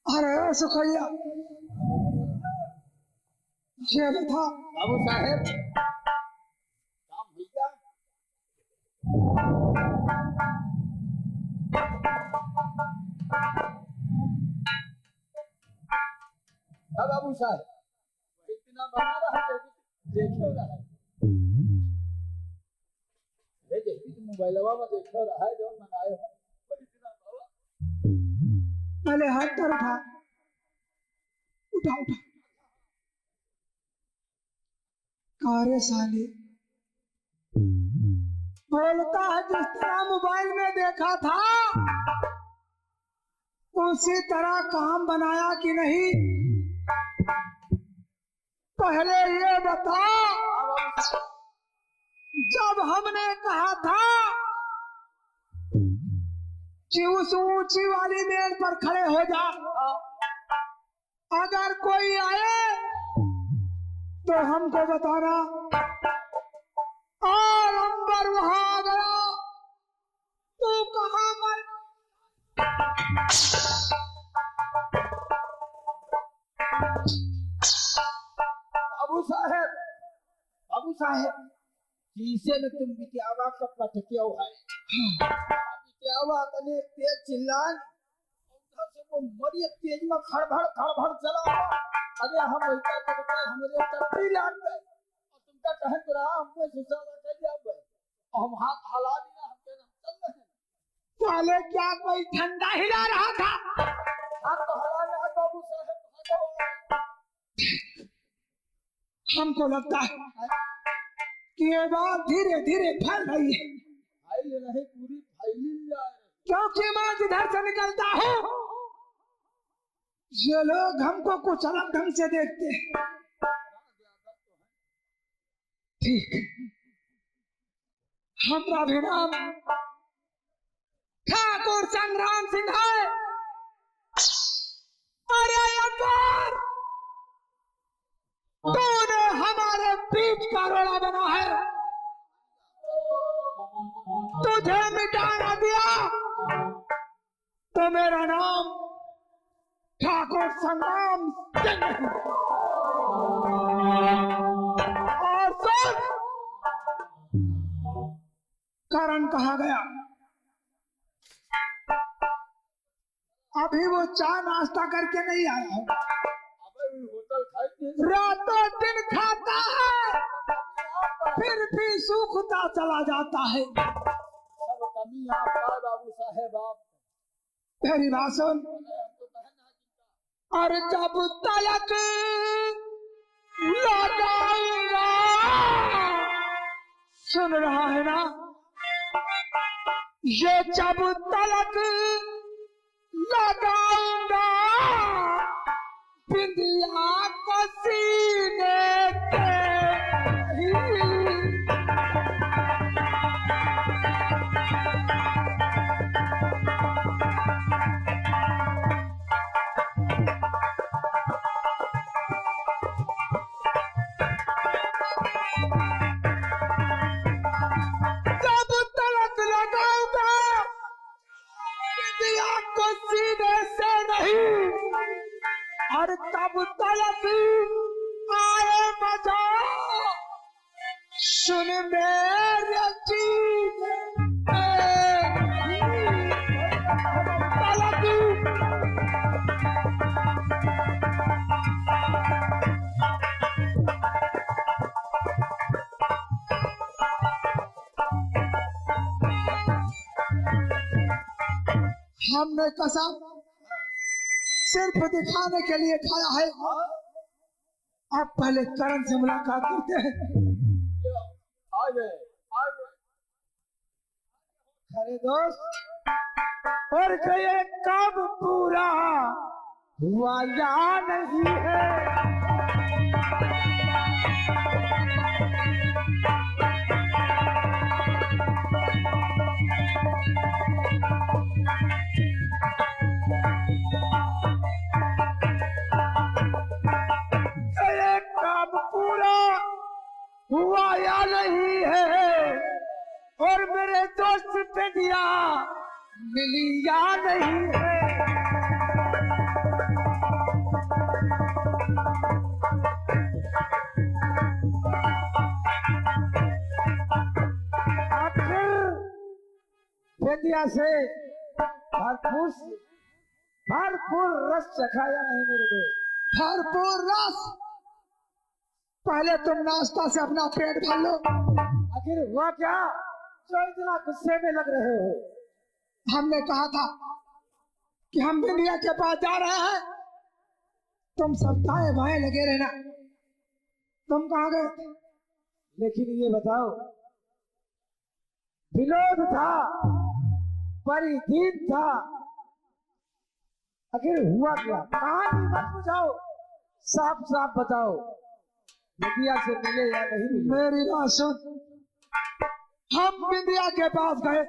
अरे सुखैया ये बता बाबू साहेब काम भैया बाबू साहेब इतना बना रहा है देखो रहा है मोबाइलवा में देखो रहा है जो मंगाए हो इतना बाबा पहले हाथ पर उठा उठा उठा कारे साले बोलता है जिस तरह मोबाइल में देखा था उसी तरह काम बनाया कि नहीं पहले ये बता जब हमने कहा था कि उस ऊंची वाली मेज पर खड़े हो जा अगर कोई आए तो हमको बताना और अंबर वहां आ गया तू कहां मर बाबू साहेब जिसे न तुम बिटियावा का पटकिया हुआ है बिटियावा तने तेज चिल्लान उधर से वो मरी तेज में खड़भड़ चला अरे हम वैसा करते हमरे टट्टी लाग गए और तुमका कहन तो रहा हमको सुसाला कर दिया भाई और हम हाथ हला दिया हम पे चल रहे हैं साले क्या कोई ठंडा हिला रहा था हाथ तो हला रहा बाबू साहब हमको लगता है कि ये बात धीरे धीरे फैल रही है फैल रही पूरी फैली जा रही क्योंकि मैं जिधर से निकलता हूँ ये लोग हमको कुछ अलग ढंग से देखते हैं ठीक हमारा भी नाम ठाकुर संग्राम सिंह है अरे अकबर तूने हमारे बीच का रोड़ा बना है तुझे मिटाना दिया तो मेरा नाम ठाकुर संग्राम सिंह और सुन कारण कहा गया अभी वो चाय नाश्ता करके नहीं आया है रातों दिन खाता है फिर भी सूखता चला जाता है सब कमी आपका बाबू साहेब आप मेरी बात सुन और जब तलक लगाऊंगा सुन रहा है ना ये जब तलक लगाऊंगा बिंदिया को सीने पे जब तलक लगाऊंगा बिंदिया को सीने से नहीं और तब तलक आए मजा सुन मेरे जीने तलक हमने कसम सिर्फ दिखाने के लिए खाया है अब पहले करण से मुलाकात करते हैं अरे दोस्त और ये कब पूरा हुआ या नहीं है कब पूरा आया नहीं है और मेरे दोस्त बिंदिया मिली या नहीं है। आखिर बिंदिया से भरपूर रस चखाया नहीं मेरे दोस्त। भरपूर रस? पहले तुम नाश्ता से अपना पेट भर लो। आखिर हुआ क्या जो इतना गुस्से में लग रहे हो? हमने कहा था कि हम बिंदिया के पास जा रहे हैं, तुम सब दाएं बाएं लगे रहना। तुम कहाँ गए? लेकिन ये बताओ, विनोद था, परिधीन था, आखिर हुआ क्या? कहानी मत बुझाओ, साफ साफ बताओ, बिंदिया से मिले या नहीं मिले? मेरी बात सुन, हम बिंदिया के पास गए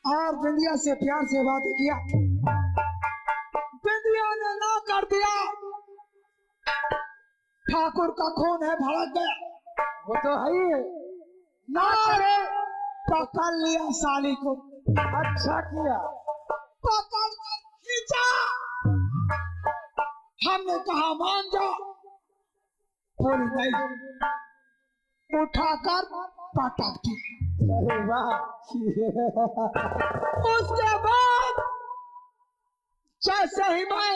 और बिंदिया से प्यार से बात किया। बिंदिया ने ना कर दिया। ठाकुर का खून है, भड़क गया। वो तो है ही है। ना रे, पकड़ लिया साली को। अच्छा किया, पकड़ कर खींचा। हमने कहा मान जा, बोली नहीं, उठाकर पटक दिया। अरे वाह। उसके बाद जैसे ही मैं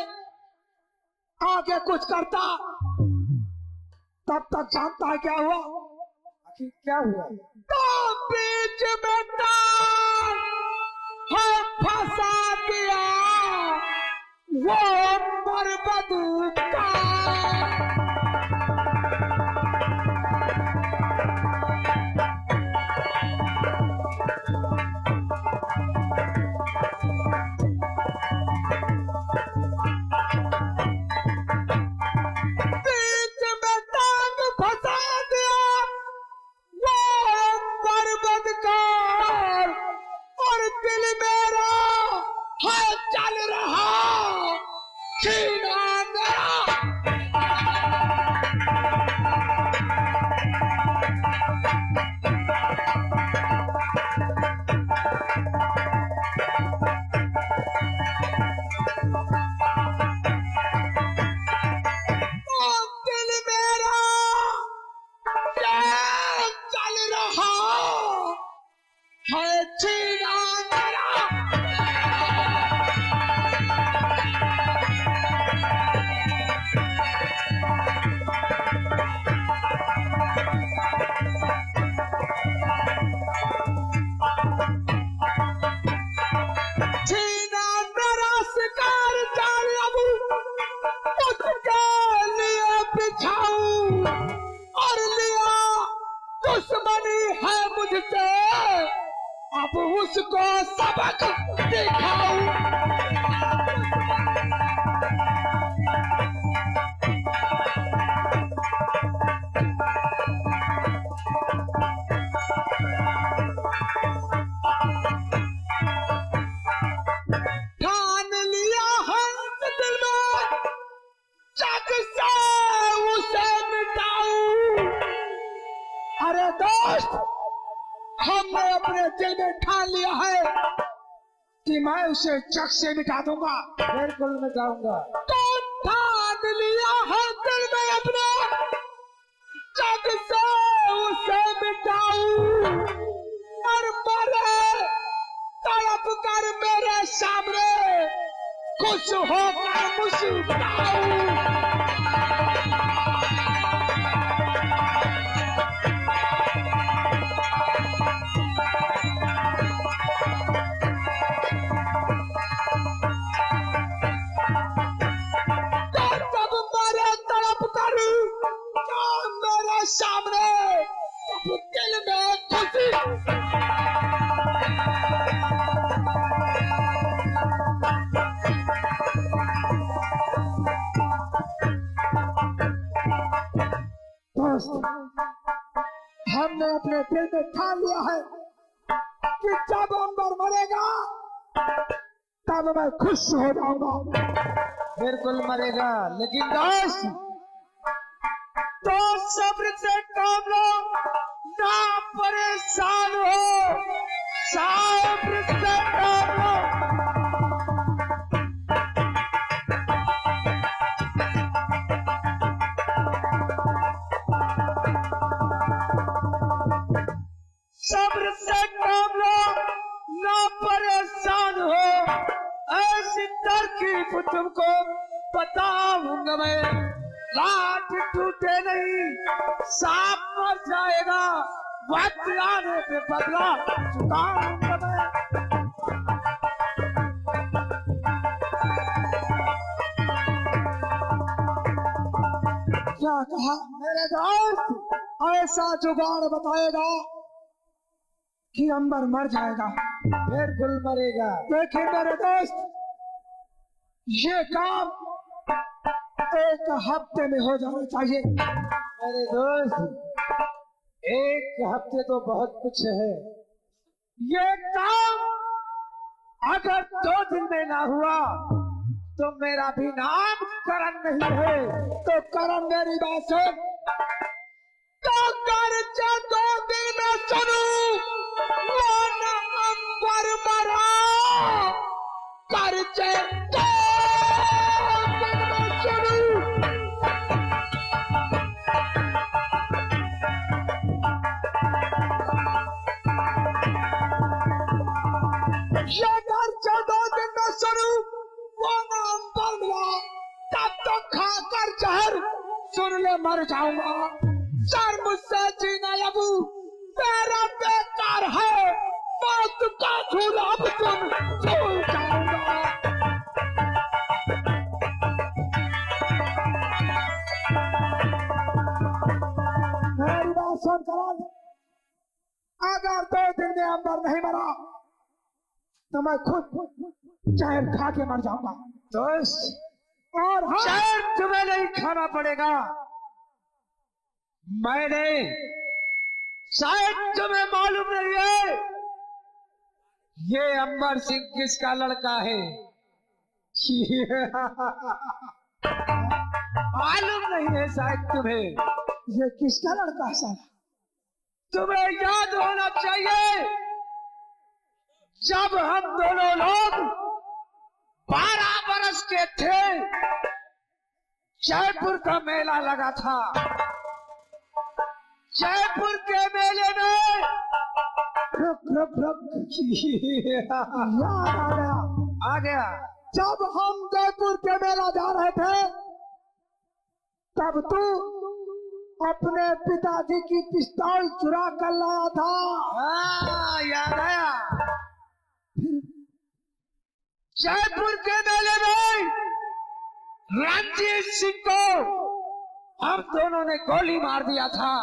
आगे कुछ करता, तब तक जानता है क्या हुआ? आखिर क्या हुआ? तो बीच में टांग है फंसा दिया वो बरबदू का। अब उसको सबक दिखाऊं। ठान लिया है दिल में, जग से उसे मिटाऊं। अरे दोस्त, हमने अपने दिल में ठान लिया है कि मैं उसे जग से मिटा दूंगा। बिल्कुल मिटाऊंगा। तो ठान लिया है दिल में अपने, जग से उसे मिटाऊं। और मरे तड़प कर मेरे सामने खुश होकर मुस्कुराऊं। सामने दिल में खुशी। दोस्त, हमने अपने दिल में ठान लिया है कि जब अंबर मरेगा तब मैं खुश हो जाऊंगा। बिल्कुल मरेगा, लेकिन दोस्त तो सब्र से काम लो, ना परेशान हो, सब्र से काम लो। सब्र से काम लो, ना परेशान हो, ऐसी तरकीब तुमको बताऊंगा मैं। लाठ टूटे नहीं, सांप मर जाएगा, वक्त आने पे बदला चुकाऊंगा मैं। क्या कहा मेरे दोस्त? ऐसा जुगाड़ बताएगा कि अंबर मर जाएगा। बिल्कुल मरेगा। देखिए मेरे दोस्त, ये काम 1 हफ्ते में हो जाना चाहिए। मेरे दोस्त 1 हफ्ते तो बहुत कुछ है। ये काम अगर 2 दिन में ना हुआ तो मेरा भी नाम करण नहीं है। तो करण मेरी बात सुन, तो कर 2 दिन में सुनू, वो न अंबर मरा, कर 2 दिन में सुनू। ये कर 2 दिन में सुनू, वो न अंबर मिला, तब तो खाकर जहर सुन ले मर जाऊंगा। सर मुझसे जीना अबू मेरा बेकार है, मौत का झूला अब तुम झूल जाऊंगा। मेरी बात सुन करण, अगर 2 दिन में अंबर नहीं मरा तो मैं खुद जहर खा के मर जाऊंगा। दोस्त, और जहर तुम्हें नहीं खाना पड़ेगा, मैंने, शायद तुम्हें मालूम नहीं है ये अंबर सिंह किसका लड़का है। मालूम नहीं है शायद तुम्हें ये किसका लड़का है साला। तुम्हें याद होना चाहिए, जब हम दोनों लोग 12 बरस के थे, जयपुर का मेला लगा था। जयपुर के मेले में याद आ गया। जब हम जयपुर के मेला जा रहे थे, तब तू अपने पिताजी की पिस्तौल चुरा कर लाया था। याद आया। जयपुर के मेले में रणजीत सिंह को हम दोनों ने गोली मार दिया था।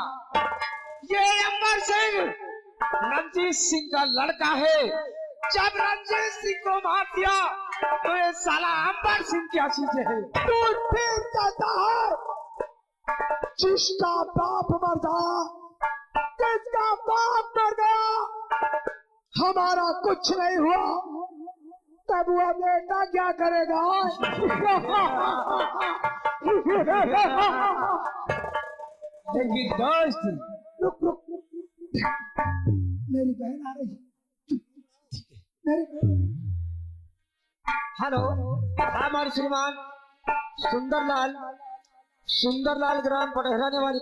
ये अंबर सिंह रणजीत सिंह का लड़का है। जब रणजीत सिंह को मार दिया तो ये साला अंबर सिंह क्या चीज है। तू ठीक कहता है, जिसका बाप मर गया, जिसका बाप मर गया, हमारा कुछ नहीं हुआ, तब वो बेटा क्या करेगा। लेकिन दोस्त, रुक, मेरी बहन आ रही। मेरी बहन। हेलो, हमारे श्रीमान सुंदरलाल ग्राम पटहरा निवासी